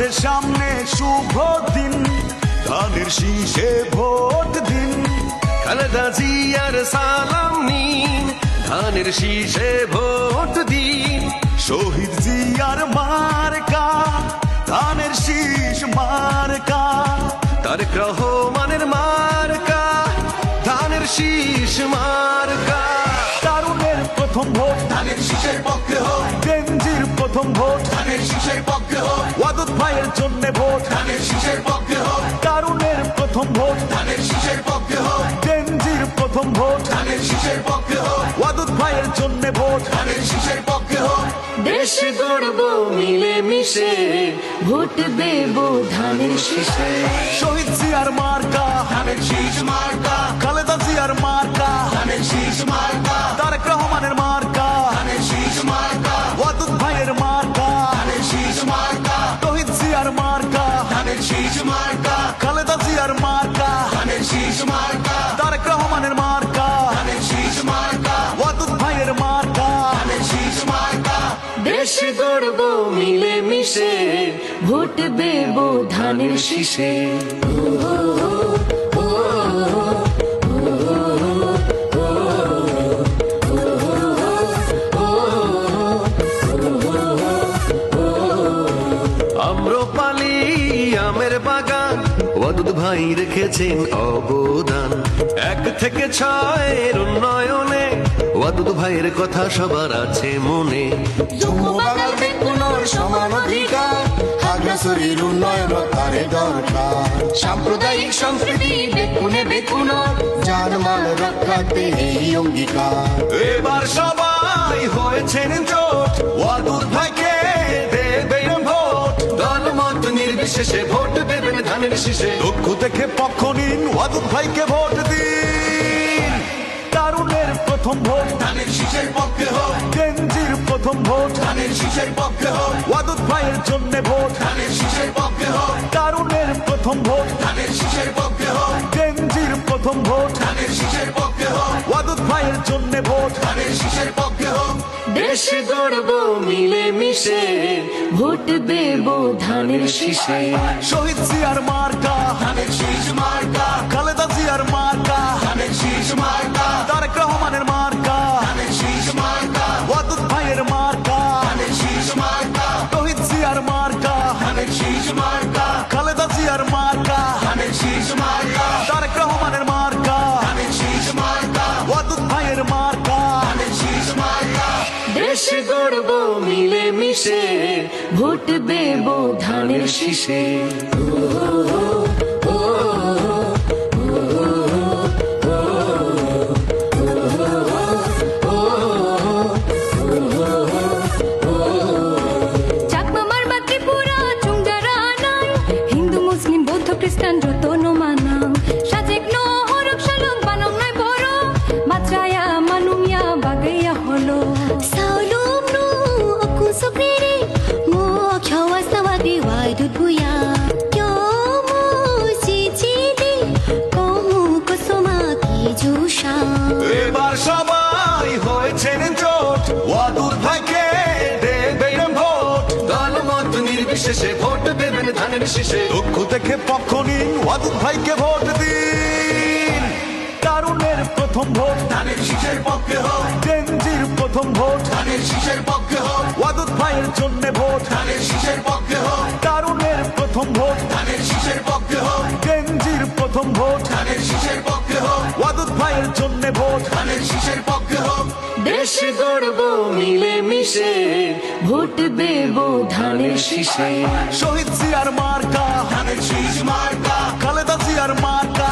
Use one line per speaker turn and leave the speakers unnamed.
আসছে সামনে শুভ দিন, ধানের শীষে ভোট দিন।
খালেদা জিয়ার সালাম নিন, ধানের শীষে ভোট দিন।
শহীদ জিয়ার মার্কা, ধানের শীষ মার্কা।
তারেক রহমানের মার্কা, ধানের শীষ মার্কা।
তারুণের প্রথম ভোট
ধানের শীষের পক্ষে হোক,
গেঞ্জির প্রথম ভোট
ধানের শীষের পক্ষে হোক,
ওয়াদুদ ভাইয়ের জন্য ভোট।
ধানের শীষের পক্ষে হোক,
তারুণের প্রথম ভোট
ধানের শীষের পক্ষে হোক,
গেঞ্জির প্রথম ভোট
ধানের শীষের পক্ষে হোক,
ওয়াদুদ ভাইয়ের জন্য ভোট।
ধানের শীষের পক্ষে হোক।
দেশ গড়ব মিলে মিশে, ভোট দেব ধানের শীষে।
শহীদ জিয়ার মার্কা,
ধানের শীষ মার্কা,
খালেদা জিয়ার মার্কা,
ধানের শীষ মার্কা,
তারেক রহমানের মার্কা,
ধানের শীষ মার্কা,
ওয়াদুদ ভাইয়ের মার্কা,
ধানের শীষ মার্কা,
শহীদ জিয়ার মার্কা,
ধানের শীষ মার্কা,
খালেদা জিয়ার মার্কা,
ধানের শীষ মার্কা,
তারেক রহমানের মার্কা,
ধানের শীষ মার্কা,
ওয়াদুদ ভাইয়ের মার্কা।
ধানের শীষ মার্কা।
দেশ গড়ব মিলে মিশে, ভোট দেব ধানের শীষে।
আম্রপালি আমের বাগান, ওয়াদুদ ভাই রেখেছেন অবদান। 1 থেকে 6 উন্নয়নে ওয়াদুদ ভাইয়ের কথা সবার আছে মনে।
বাঙালকে পুনর সমান অধিকার, খাগড়াছড়ির উন্নয়ন তারে দরকার। সাম্প্রদায়িক সম্প্রীতি বেকুনে বেকুন, জানমাল রক্ষাতে এই অঙ্গীকার।
এবার সবাই হয়েছেন জোট, ওয়াদুদ ভাইকে দেবেন ভোট।
দলমত নির্বিশেষে ভোট দেবেন ধানের শীষে।
দুঃখ থেকে পক্ষ নিন, ওয়াদুদ ভাইকে ভোট দিন। তারুণের প্রথম ভোট
ধানের শীষের পক্ষে হোক,
গেঞ্জির প্রথম ভোট
ধানের শীষের পক্ষে হোক,
ওয়াদুদ ভাইয়ের জন্য ভোট।
ধানের শীষের পক্ষে হোক,
তারুণের প্রথম ভোট
ধানের শীষের পক্ষে হোক,
গেঞ্জির প্রথম ভোট
ধানের শীষের পক্ষে হোক,
ওয়াদুদ ভাইয়ের জন্য ভোট।
ধানের শীষের পক্ষে হোক।
দেশ গড়ব মিলে মিশে, ভোট দেব ধানের শীষে।
শহীদ জিয়ার মার্কা,
ধানের শীষ মার্কা,
খালেদা জিয়ার মার্কা,
ধানের শীষ মার্কা,
তারেক রহমানের মার্কা,
ধানের শীষ মার্কা,
ওয়াদুদ ভাইয়ের মার্কা,
ধানের শীষ মার্কা,
শহীদ জিয়ার মার্কা,
ধানের শীষ মার্কা,
খালেদা জিয়ার মার্কা,
ধানের শীষ মার্কা,
তারেক রহমানের মার্কা,
ধানের শীষ মার্কা,
ওয়াদুদ ভাইয়ের মার্কা।
ধানের শীষ মার্কা।
দেশ গড়ব মিলে মিশে, ভোট দেব ধানের শীষে। চাকমার বা ত্রিপুরা চুংজারা নাই, হিন্দু মুসলিম বৌদ্ধ খ্রিস্টান যত নমানাম। সাজেক ন হরক শালং বানং নাই বড়, মাত্রায়া মানুমিয়া বাগাইয়া হলো।
Saulum nu aku sokriri mo khawa sawadi wai dudbuya kyo mo si chidi komu kosoma ki jusha
এবার সবাই হয়েছেন জোট, ওয়াদুদ ভাইকে দেবেন ভোট।
দলমত নির্বিশেষে ভোট দেবেন ধানের শীষে।
দুঃখ থেকে পক্ষ নিন, ওয়াদুদ ভাইকে ভোট দিন। তারুণের প্রথম ভোট
ধানের শীষের পক্ষে হোক,
গেঞ্জির প্রথম ভোট
ধানের শীষের পক্ষে হোক,
ওয়াদুদ ভাইয়ের জন্য ভোট।
ধানের শীষের পক্ষে হোক,
তারুণের প্রথম ভোট
ধানের শীষের পক্ষে হোক,
গেঞ্জির প্রথম ভোট
ধানের শীষের পক্ষে হোক,
ওয়াদুদ ভাইয়ের জন্য ভোট।
ধানের শীষের পক্ষে হোক।
দেশ গড়ব মিলে মিশে, ভোট দেব ধানের শীষে।
শহীদ জিয়ার মার্কা,
ধানের শীষ মার্কা,
খালেদা জিয়ার মার্কা,